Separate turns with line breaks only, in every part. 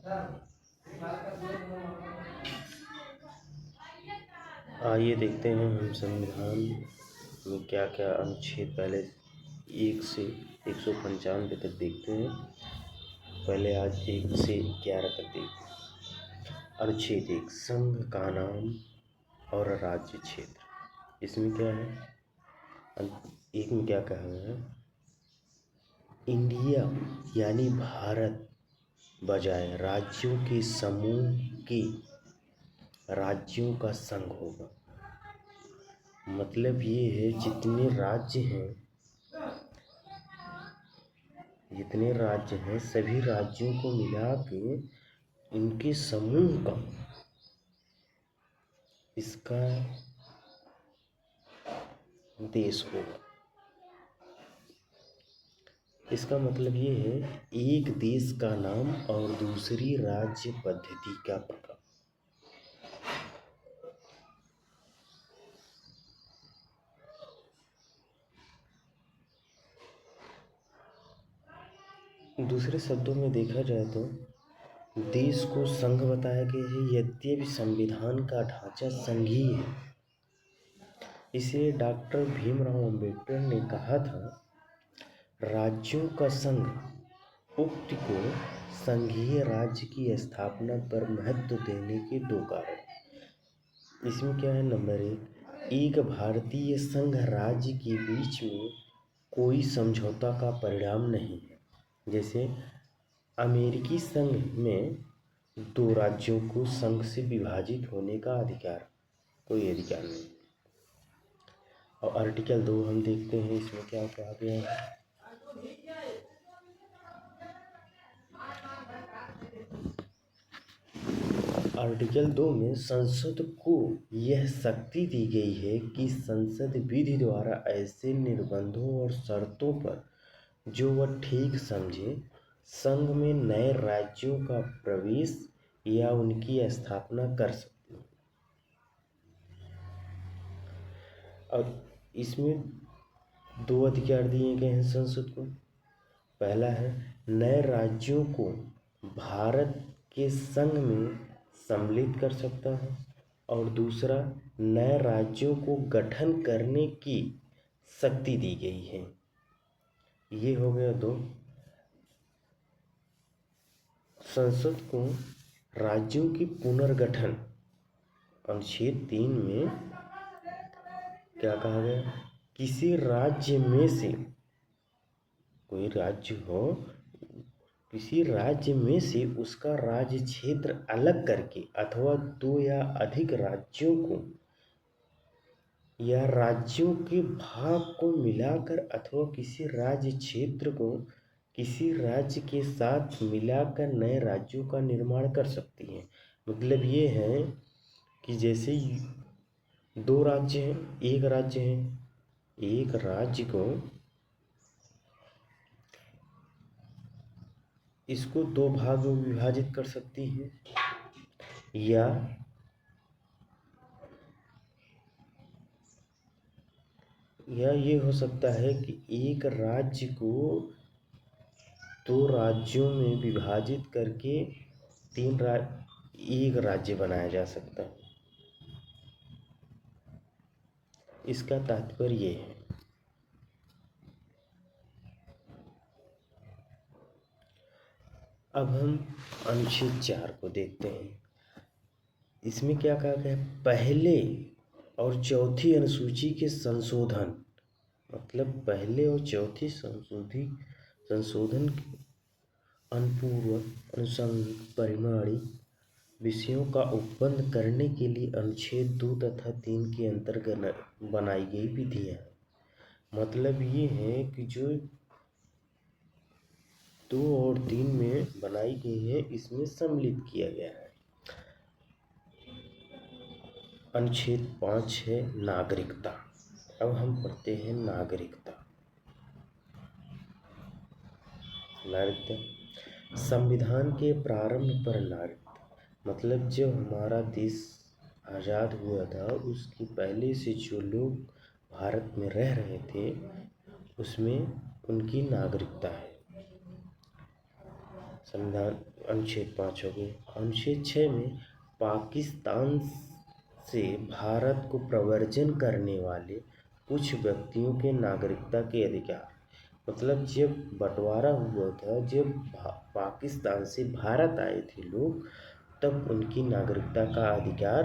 आइए देखते हैं हम संविधान में क्या क्या अनुच्छेद पहले 1 से 195 तक देखते हैं। पहले आज 1 से 11 तक देखते हैं। अनुच्छेद 1 संघ का नाम और राज्य क्षेत्र। इसमें क्या है, एक में क्या कहा गया है, इंडिया यानी भारत बजाय राज्यों के समूह के राज्यों का संघ होगा। मतलब ये है जितने राज्य हैं सभी राज्यों को मिला के इनके समूह का इसका देश होगा। इसका मतलब ये है एक देश का नाम और दूसरी राज्य पद्धति का प्रकार। दूसरे शब्दों में देखा जाए तो देश को संघ बताया गया है, यद्यपि संविधान का ढांचा संघीय है। इसे डॉक्टर भीमराव अंबेडकर ने कहा था, राज्यों का संघ उक्ति को संघीय राज्य की स्थापना पर महत्व देने के 2 कारण। इसमें क्या है, नंबर 1, एक भारतीय संघ राज्य के बीच में कोई समझौता का परिणाम नहीं है। जैसे अमेरिकी संघ में 2 राज्यों को संघ से विभाजित होने का कोई अधिकार नहीं। और आर्टिकल 2 हम देखते हैं, इसमें क्या कहा गया है। आर्टिकल 2 में संसद को यह शक्ति दी गई है कि संसद विधि द्वारा ऐसे निर्बंधों और शर्तों पर जो वह ठीक समझे संघ में नए राज्यों का प्रवेश या उनकी स्थापना कर सकती है। और इसमें 2 अधिकार दिए गए हैं संसद को। पहला है नए राज्यों को भारत के संघ में सम्मिलित कर सकता है, और दूसरा नए राज्यों को गठन करने की शक्ति दी गई है। ये हो गया 2। संसद को राज्यों की पुनर्गठन, अनुच्छेद 3 में क्या कहा गया, किसी राज्य में से कोई राज्य हो, किसी राज्य में से उसका राज्य क्षेत्र अलग करके अथवा 2 या अधिक राज्यों को या राज्यों के भाग को मिलाकर अथवा किसी राज्य क्षेत्र को किसी राज्य के साथ मिलाकर नए राज्यों का निर्माण कर सकती है। मतलब ये है कि जैसे 2 राज्य हैं, एक राज्य है, एक राज्य को इसको 2 भागों में विभाजित कर सकती है, या ये हो सकता है कि एक राज्य को 2 राज्यों में विभाजित करके एक राज्य बनाया जा सकता है। इसका तात्पर्य ये है। अब हम अनुच्छेद 4 को देखते हैं। इसमें क्या कहा गया है, पहले और चौथी अनुसूची के संशोधन, मतलब पहले और चौथी संशोधन अनुपूर्व अनुषंग परिमाणी विषयों का उपबंध करने के लिए अनुच्छेद 2 तथा 3 के अंतर्गत बनाई गई विधियाँ। मतलब ये है कि जो 2 और 3 में बनाई गई है इसमें सम्मिलित किया गया है। अनुच्छेद 5 है नागरिकता। अब हम पढ़ते हैं नागरिकता। संविधान के प्रारंभ पर नागरिकता, मतलब जब हमारा देश आज़ाद हुआ था उसके पहले से जो लोग भारत में रह रहे थे उसमें उनकी नागरिकता है। संविधान अनुच्छेद 5 हो गए। अनुच्छेद 6 में पाकिस्तान से भारत को प्रव्रजन करने वाले कुछ व्यक्तियों के नागरिकता के अधिकार, मतलब जब बंटवारा हुआ था, जब पाकिस्तान से भारत आए थे लोग, तब उनकी नागरिकता का अधिकार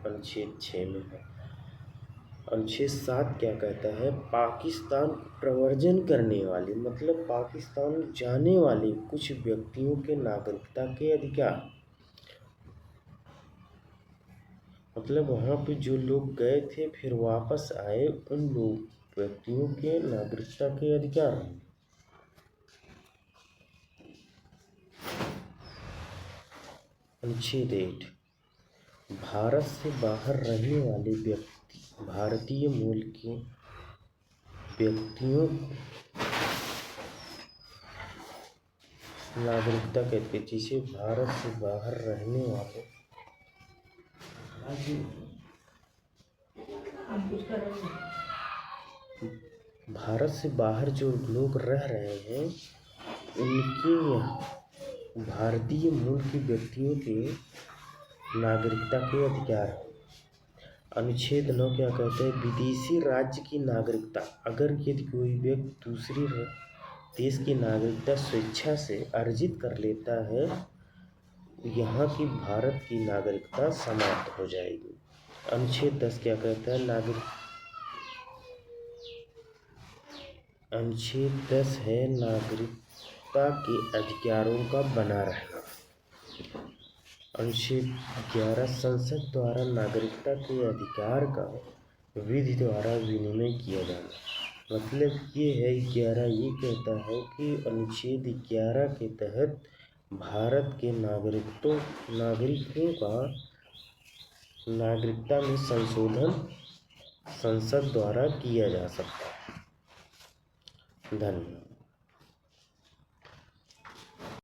अनुच्छेद 6 में है। अनुच्छेद 7 क्या कहता है? पाकिस्तान को प्रव्रजन करने वाले, मतलब पाकिस्तान जाने वाले कुछ व्यक्तियों के नागरिकता के अधिकार, मतलब वहाँ पे जो लोग गए थे फिर वापस आए, उन लोग व्यक्तियों के नागरिकता के अधिकार हैं। अनुच्छेद 8 भारत से बाहर रहने वाले व्यक्ति, भारतीय मूल के व्यक्तियों को नागरिकता कहते हैं। जिसे भारत से बाहर रहने वाले, भारत से बाहर जो लोग रह रहे हैं उनके यहाँ भारतीय मूल के व्यक्तियों के नागरिकता के अधिकार है। अनुच्छेद 9 क्या कहते हैं? विदेशी राज्य की नागरिकता, अगर यदि कोई व्यक्ति दूसरी देश की नागरिकता स्वेच्छा से अर्जित कर लेता है, यहाँ की भारत की नागरिकता समाप्त हो जाएगी। अनुच्छेद 10 क्या कहता है? अनुच्छेद 10 है नागरिकता के अधिकारों का बना रहना। अनुच्छेद 11 संसद द्वारा नागरिकता के अधिकार का विधि द्वारा विनिमय किया जाना। मतलब ये है 11 ये कहता है कि अनुच्छेद 11 के तहत भारत के नागरिकों का नागरिकता में संशोधन संसद द्वारा किया जा सकता है। धन्यवाद।